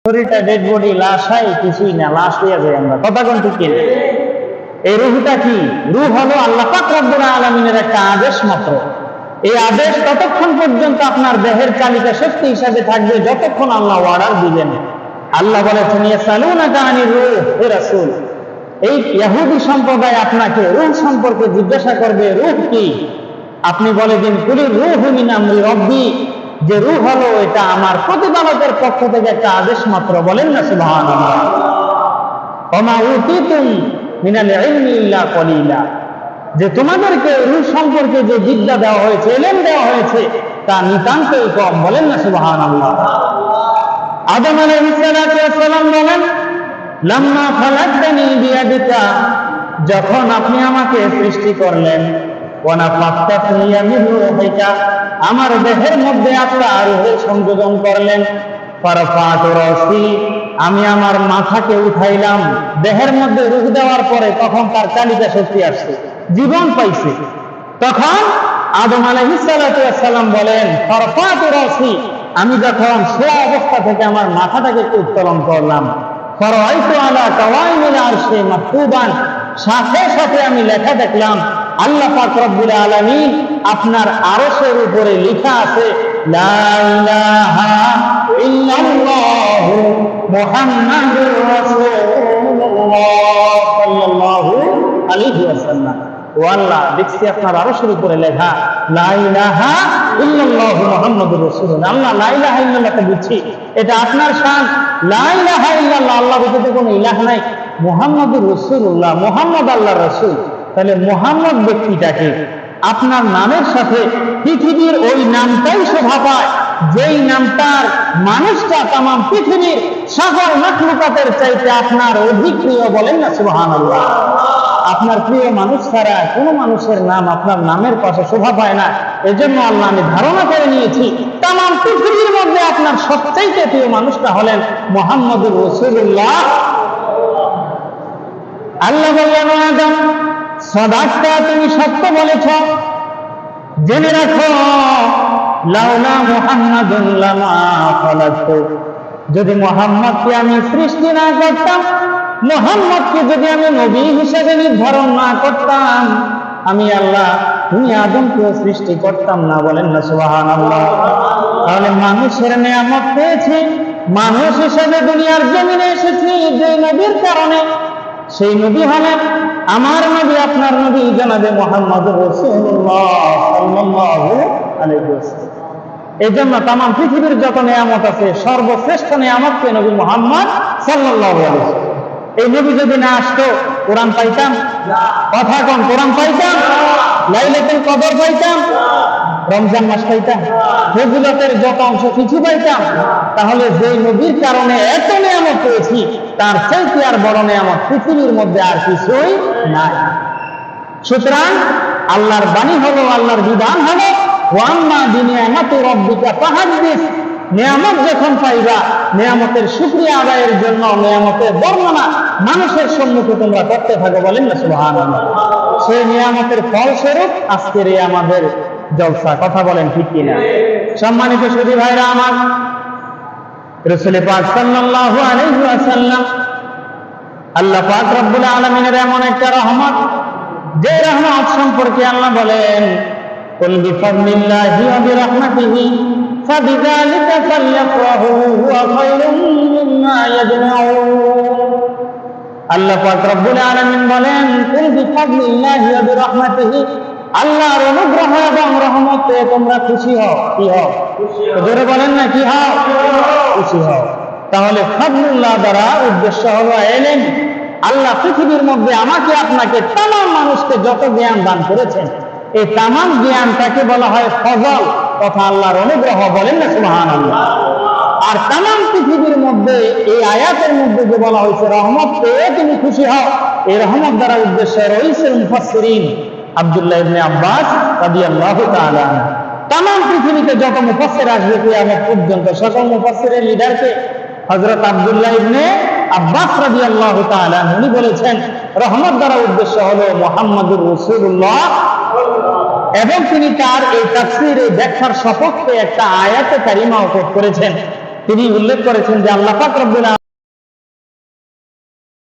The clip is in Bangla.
শরীরটা ডেড বডি, লাশ হয় কিছুই না, লাশ হইয়া যায় আমরা, কথা কোন ঠিক কিনা? এই রূহটা কি? রূহ হলো আল্লাহ পাক রব্বুল আলামিনের একটা আদেশ মাত্র। এই আদেশ ততক্ষণ পর্যন্ত আপনার দেহের চালিকা শক্তি হিসাবে থাকবে যতক্ষণ আল্লাহ অর্ডার দিবেন। আল্লাহ বলেছেন ইয়াসালুনাকা আনির রূহ, হে রাসূল, এই ইহুদি সম্প্রদায় আপনাকে রূহ সম্পর্কে জিজ্ঞাসা করবে, রূহ কি? আপনি বলে দিন কুলির রূহু মিন আমরি রব্বি, যে রূহ হলো এটা আমার প্রতিপালকের পক্ষ থেকে একটা আদেশ মাত্র। বলেন না সুবহানাল্লাহ। ওমা উতিতুম মিনাল ইলমি ইল্লা কলিলা, যে তোমাদেরকে রূহ সম্পর্কে যে বিদ্যা দেওয়া হয়েছে, ইলম দেওয়া হয়েছে, তা নিতান্তই কম। বলেন না সুবহানাল্লাহ। আদম আলাইহিস সালাম বলেন, লাম্মা খালাকতানি বিয়াদিকা, যখন আপনি আমাকে সৃষ্টি করলেন, ওয়া নাফাখতা ফিয়া মিন রূহিকা, আমার দেহের মধ্যে আপনার রূহ সংযোজন করলেন, ফারফাতু রাসি, আমি আমার মাথাকে উঠাইলাম। দেহের মধ্যে রূহ দেওয়ার পরে তখন তার চালিকা শক্তি আসছে, জীবন পাইছে। তখন আদম আলাইহিস সালাম বলেন, ফারফাতু রাসি, আমি যখন শোয়া অবস্থা থেকে আমার মাথাটাকে উত্তোলন করলাম, ফারাইতু আলা কাওয়াইমিল আরশি মাকতুবান, সাথে সাথে আমি লেখা দেখলাম আল্লাহ পাক রব্বুল আলামিন আপনার আরশের উপরে লেখা আছে, লা ইলাহা ইল্লাল্লাহু মুহাম্মাদুর রাসূলুল্লাহ সাল্লাল্লাহু আলাইহি ওয়াসাল্লাম। ও আল্লাহ, দেখছি আপনার আরশের উপরে লেখা লা ইলাহা ইল্লাল্লাহু মুহাম্মাদুর রাসূলুল্লাহ। আল্লাহ, লা ইলাহা ইল্লাল্লাহ তো বুঝছি, এটা আপনার শান। লা ইলাহা ইল্লাল্লাহ, আল্লাহ ব্যতীত কোনো ইলাহ নাই। মুহাম্মাদুর রাসূলুল্লাহ, মুহাম্মদ আল্লাহর রাসূল। তাহলে মুহাম্মদ ব্যক্তিটাকে আপনার নামের সাথে পৃথিবীর ওই নামটাই শোভা পায়, যেই নামটার মানুষটা তামাম পৃথিবীর সকল মাখলুকাতের চাইতে আপনার অধিক প্রিয়। বলেন না সুবহানাল্লাহ। আপনার প্রিয় মানুষ ছাড়া কোনো মানুষের নাম আপনার নামের পাশে শোভা পায় না। এজন্য আল্লাহ, আমি ধারণা করে নিয়েছি তামাম পৃথিবীর মধ্যে আপনার সবচাইতে প্রিয় মানুষটা হলেন মুহাম্মদুর রাসূলুল্লাহ। আল্লাহ বললেন, আদম, সাদাকতা, তুমি সত্য বলেছ। জেনে রাখো, লাউলা মুহাম্মাদুন লামা খালাকতু, যদি মুহাম্মদকে আমি সৃষ্টি না করতাম, মুহাম্মদকে যদি আমি নবী হিসেবে নির্ধারণ না করতাম, আমি আল্লাহ তুমি আদমকেও সৃষ্টি করতাম না। বলেন না সুবহানাল্লাহ। তাহলে মানুষের নিয়ামত পেয়েছি, মানুষ হিসেবে দুনিয়ার জমিনে এসেছি যে নবীর কারণে, সেই নবী হলেন আমার নবী, আপনার নবী জনাবে মুহাম্মদুর রাসূলুল্লাহ সাল্লাল্লাহু আলাইহি ওয়াসাল্লাম। এই জন্য তামাম পৃথিবীর যত নিয়ামত আছে, সর্বশ্রেষ্ঠ নিয়ামতকে নবী মুহাম্মদ সাল্লাল্লাহু আলাইহি ওয়াসাল্লাম। এই নবী যদি না আসতো, কোরআন পাইতাম? কথা কোন, কোরআন পাইতাম? লাইলাতুল কদর পাইতাম? রমজান মাস পাইতাম? ফজিলতের যত অংশ কিছু পাইতাম? তাহলে যে নবীর কারণে এত নিয়ামত পেয়েছি, তার চাইতে আর বড় নিয়ামত পৃথিবীর মধ্যে আর কিছুই নাই। সুতরাং আল্লাহর বাণী হলো, আল্লাহর বিধান হলো, ওয়াম্মা বিনিয়ামাতি রাব্বিকা ফাহাদ্দিস, নিয়ামত যখন পাইবা, নিয়ামতের শুকরিয়া আদায়ের জন্য নিয়ামতের বর্ণনা মানুষের সম্মুখে তোমরা করতে থাকো। বলেন না সুবহানাল্লাহ। সেই নিয়ামতের ফলস্বরূপ আজকের এই আমাদের জলসা। কথা বলেন ঠিক কিনা? সম্মানিত সুধী ভাইরা আমার, রাসূল পাক সাল্লাল্লাহু আলাইহি ওয়াসাল্লাম, আল্লাহ পাক রব্বুল আলামিনের এমন একটা রহমত, যে রহমত সম্পর্কে আল্লাহ বলেন, কুল বিফাদলিল্লাহি ওয়া বিরাহমাতিহি ফাবিযালিকা ফালইফরাহু হুয়া খায়রুম মিম্মা ইয়াজমাউন। আল্লাহ পাক রব্বুল আলামিন বলেন, কুল বিফাদলিল্লাহি ওয়া বিরাহমাতিহি, আল্লাহর অনুগ্রহ এবং রহমতে তোমরা খুশি হও। কি হও? জোরে বলেন না, কি হও? খুশি হও। তাহলে ফাদলুল্লাহ দ্বারা উদ্দেশ্য হলো ইলম। আল্লাহ পৃথিবীর মধ্যে আমাকে আপনাকে তামাম মানুষকে যত জ্ঞান দান করেছেন, এই তামাম জ্ঞানটাকে বলা হয় ফজল তথা আল্লাহর অনুগ্রহ। বলেন না সুবহানাল্লাহ। আর তামাম পৃথিবীর মধ্যে এই আয়াতের মধ্যে যে বলা হয়েছে রহমত পেয়ে তুমি খুশি হও, এই রহমত দ্বারা উদ্দেশ্য রয়েছে মুফাসসিরিন আব্দুল্লাহ ইবনে আব্বাস রাদিয়াল্লাহু তাআলা। তামাম পৃথিবীতে যত মুফাসসির আসবে কিয়ামত পর্যন্ত, সকল মুফাসসিরের লিডারকে হযরত আব্দুল্লাহ ইবনে আব্বাস রাদিয়াল্লাহু তাআলা উনি বলেছেন, রহমত দ্বারা উদ্দেশ্য হলো মুহাম্মদুর রাসূলুল্লাহ। এবং তিনি তার এই তাফসীরে ব্যাখ্যার সপক্ষে একটা আয়াতে কারিমা কোট করেছেন। তিনি উল্লেখ করেছেন যে আল্লাহ পাক রব্বুল